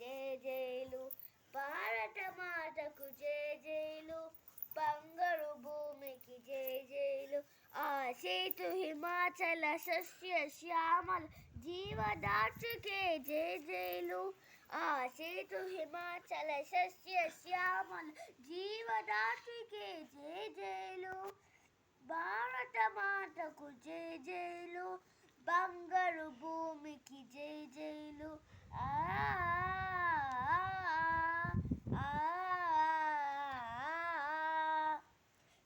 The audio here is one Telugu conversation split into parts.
జయ జయలు, భారత మాతకు జయ జయలు, బంగారు భూమికి జయ జయలు. ఆ సేతు హిమాచల సస్య శ్యామల జీవదాత్రికే జయ జయలు, ఆ సేతు హిమాచల సస్య శ్యామల జీవదాత్రికే జయ జయలు, భారత మాతకు జయ జయలు, బంగారు భూమికి జయ జయలు.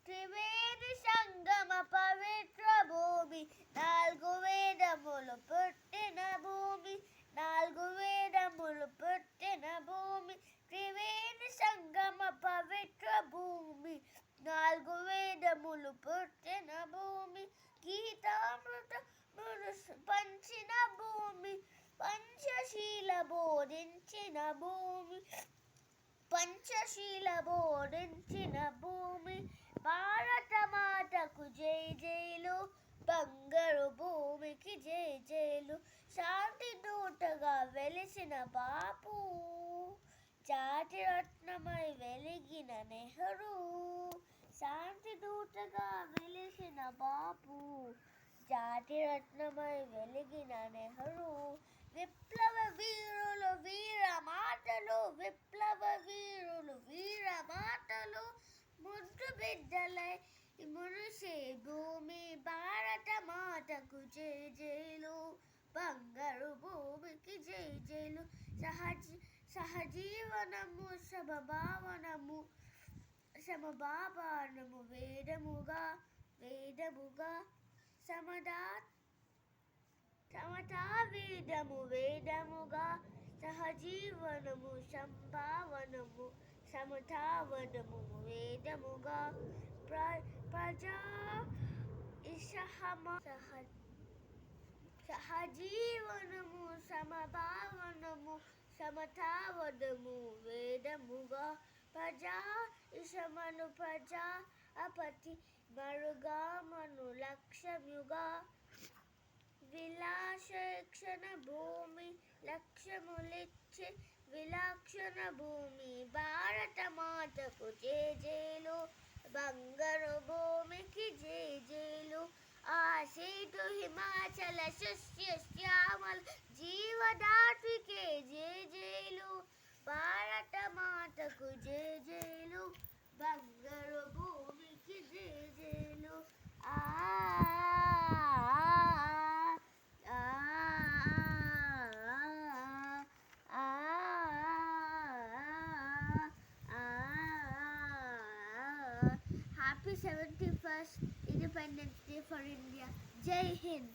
త్రివేణి సంగమ పవిత్ర భూమి, నాలుగు వేదములు పుట్టిన భూమి, నాలుగు వేదములు పుట్టిన భూమి. త్రివేణి సంగమ పవిత్ర భూమి, నాలుగు వేదములు పుట్టిన భూమి. గీతామృత పంచిన భూమి, పంచశీల బోధించిన భూమి, పంచశీల బోధించిన భూమి. భారత మాతకు జై జైలు, బంగారు భూమికి జై జైలు. శాంతి దూతగా వెలిసిన బాపు, జాతి రత్నమై వెలిగిన నెహ్రూ. శాంతి దూతగా వెలిసిన బాపు, జాతి రత్నమై వెలిగిన నెహ్రూ. విప్లవ వీరులు వీర మాటలు, విప్లవ వీరులు వీర మాటలు, ముద్దు బిడ్డలై మురిసే భూమి. భారత మాతకు జై జైలు, బంగారు భూమికి జై జైలు. సహజీవనము సమభావనము, సమభావనము వేదముగా, వేదముగా. సమతా వేదము వేదముగా, సహజీవనము సంభావనము, సమతావనము వేదముగా. ప్రజా సహజీవనము సమభావనము, సమతావనము వేదముగా. ప్రజా ఇషమను ప్రజా అపతి మరుగా మను లక్ష్యముగా. విలాసక్షణ భూమి లక్ష్యములిచ్చే విలక్షణ భూమి. భారత మాతకు జై జైలు, బంగారు భూమికి జై జైలు. ఆ సేతు హిమాచల సస్య శ్యామల జీవదాత్రికే జై జైలు, భారత మాతకు జై జైలు, బంగారు భూమికి జై jail. Happy 71st Independence Day for India. Jai Hind.